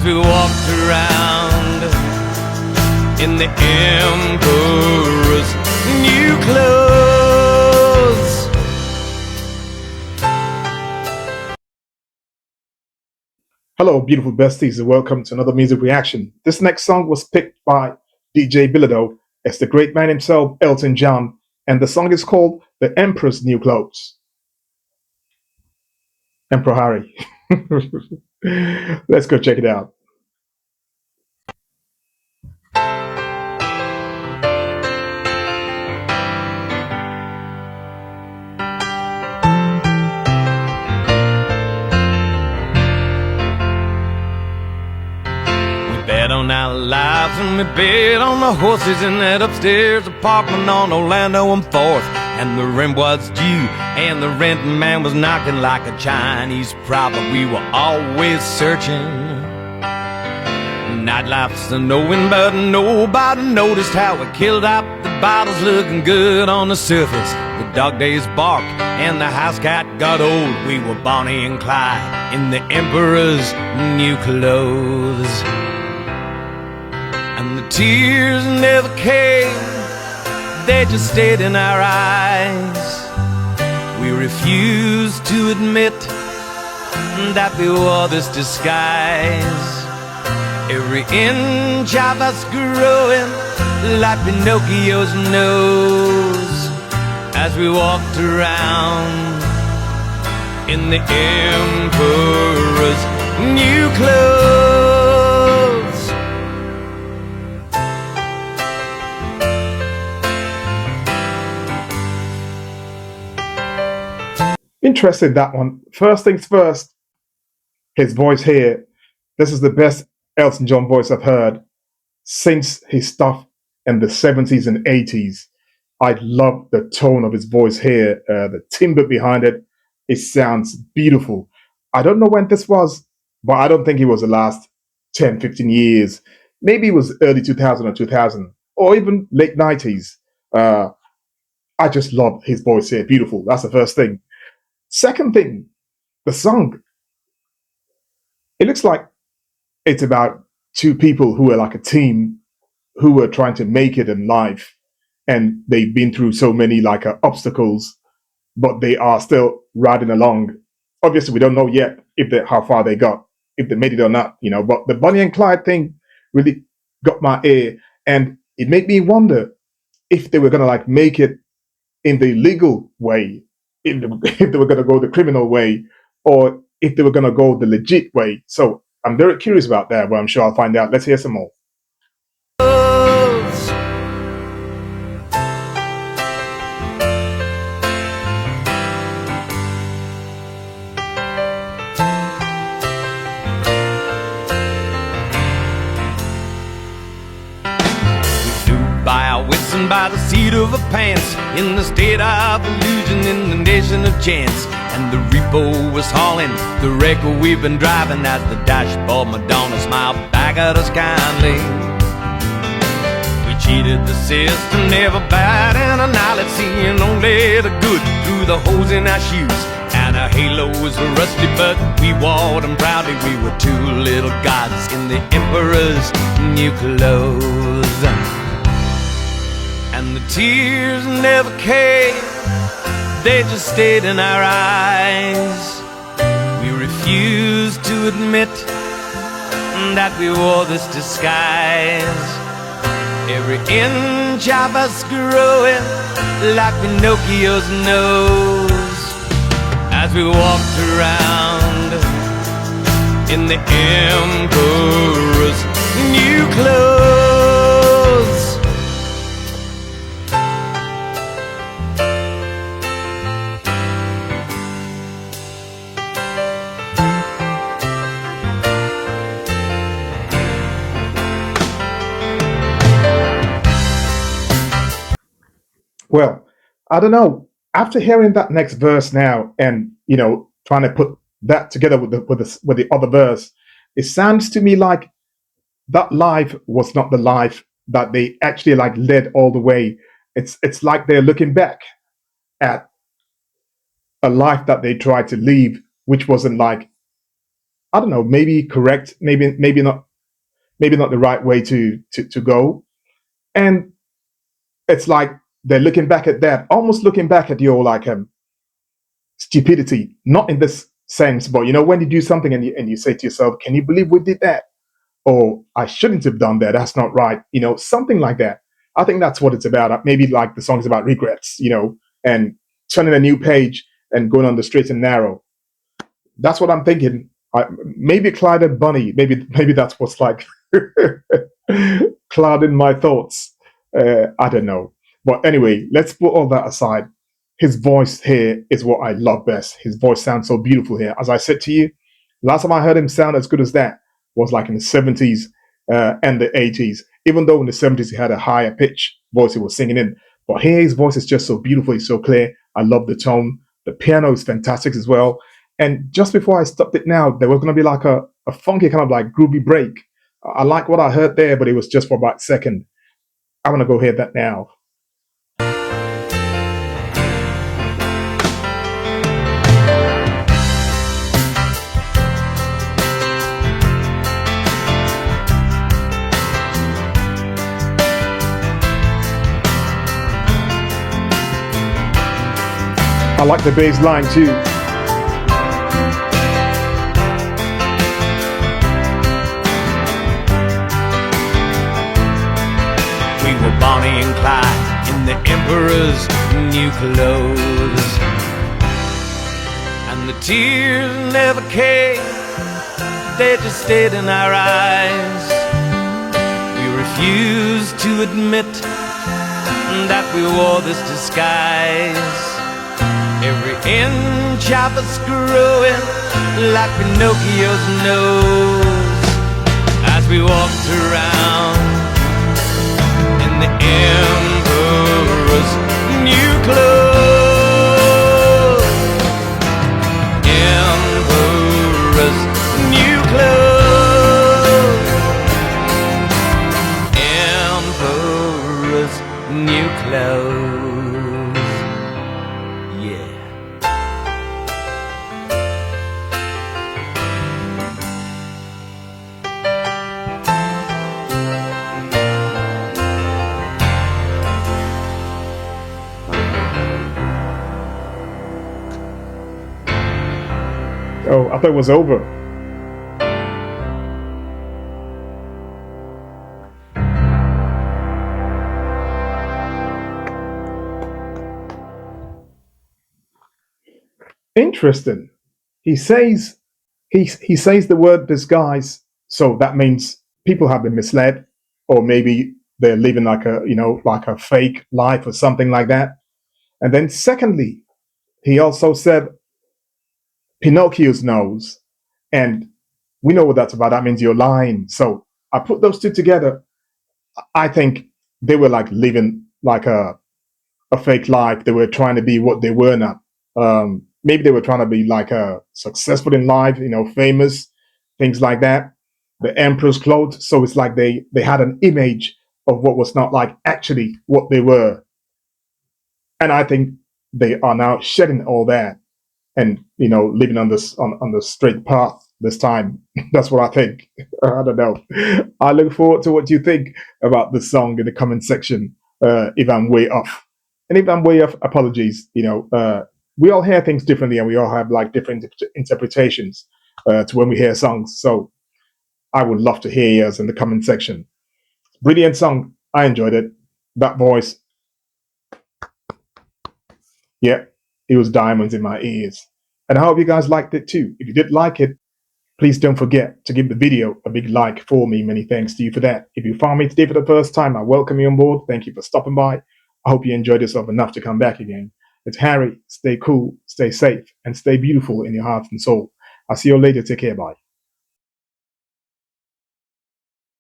as we walked around in the Emperor's new clothes. Hello, beautiful besties, and welcome to another music reaction. This next song was picked by DJ Bilodeau. It's the great man himself, Elton John, and the song is called The Emperor's New Clothes. Emperor Harry. Let's go check it out. Bet on our lives and we bet on the horses in that upstairs apartment on Orlando and 4th. And the rent was due and the rent man was knocking like a Chinese prop, but we were always searching. Nightlife's the knowing, but nobody noticed how we killed out the bottles looking good on the surface. The dog days barked and the house cat got old. We were Bonnie and Clyde in the Emperor's new clothes. And the tears never came, they just stayed in our eyes. We refused to admit that we wore this disguise. Every inch of us growing like Pinocchio's nose as we walked around in the Emperor's new clothes. Interesting, that one. First things first, his voice here. This is the best Elton John voice I've heard since his stuff in the 70s and 80s. I love the tone of his voice here, the timbre behind it. It sounds beautiful. I don't know when this was, but I don't think it was the last 10, 15 years. Maybe it was early 2000 or 2000, or even late 90s. I just love his voice here. Beautiful. That's the first thing. Second thing, the song. It looks like it's about two people who are like a team who are trying to make it in life, and they've been through so many obstacles, but they are still riding along. Obviously, we don't know yet how far they got, if they made it or not, But the Bonnie and Clyde thing really got my ear, and it made me wonder if they were gonna make it in the legal way, if they were gonna go the criminal way, or if they were gonna go the legit way. So I'm very curious about that, but I'm sure I'll find out. Let's hear some more. By our wits and by the seat of our pants, in the state of illusion, in the nation of chance. And the repo was hauling the wrecker we've been driving, as the dashboard Madonna smiled back at us kindly. We cheated the system, never bat an eyelid, seeing only the good through the holes in our shoes. And our halos were rusty, but we wore them proudly. We were two little gods in the Emperor's new clothes. And the tears never came, they just stayed in our eyes. We refused to admit that we wore this disguise. Every inch of us growing like Pinocchio's nose as we walked around in the Emperor's new clothes. Well, I don't know. After hearing that next verse now, and trying to put that together with the other verse, it sounds to me like that life was not the life that they actually led all the way. It's like they're looking back at a life that they tried to live, which wasn't I don't know, maybe correct, maybe not the right way to go. And it's like they're looking back at that, almost looking back at your like stupidity, not in this sense, but you know, when you do something and you say to yourself, can you believe we did that? Or I shouldn't have done that. That's not right. You know, something like that. I think that's what it's about. Maybe like the song's about regrets, you know, and turning a new page and going on the straight and narrow. That's what I'm thinking. Maybe Clyde and Bunny. Maybe that's what's like clouding my thoughts. I don't know. But anyway, let's put all that aside. His voice here is what I love best. His voice sounds so beautiful here. As I said to you, last time I heard him sound as good as that was like in the 70s and the 80s. Even though in the 70s he had a higher pitch voice he was singing in. But here his voice is just so beautiful. It's so clear. I love the tone. The piano is fantastic as well. And just before I stopped it now, there was going to be like a funky kind of like groovy break. I like what I heard there, but it was just for about a second. I want to go hear that now. I like the bass line too. We were Bonnie and Clyde in the Emperor's new clothes, and the tears never came, they just stayed in our eyes. We refused to admit that we wore this disguise. Every inch of us growing like Pinocchio's nose, as we walked around in the Emperor's new clothes. Emperor's new clothes. Emperor's new clothes. Oh, I thought it was over. Interesting. He says he says the word disguise, so that means people have been misled, or maybe they're living like a like a fake life or something like that. And then secondly, he also said Pinocchio's nose. And we know what that's about. That means you're lying. So I put those two together. I think they were like living like a fake life. They were trying to be what they were not. Maybe they were trying to be like successful in life, you know, famous, things like that. The emperor's clothes. So it's like they had an image of what was not like actually what they were. And I think they are now shedding all that and living on this on the straight path this time. That's what I think. I don't know. I look forward to what you think about the song in the comment section. If I'm way off, and if I'm way off, apologies. We all hear things differently, and we all have like different interpretations to when we hear songs. So I would love to hear yours in the comment section. Brilliant song. I enjoyed it. That voice, yeah, it was diamonds in my ears. And I hope you guys liked it too. If you did like it, please don't forget to give the video a big like for me. Many thanks to you for that. If you found me today for the first time, I welcome you on board. Thank you for stopping by. I hope you enjoyed yourself enough to come back again. It's Harry. Stay cool, stay safe, and stay beautiful in your heart and soul. I'll see you later. Take care. Bye.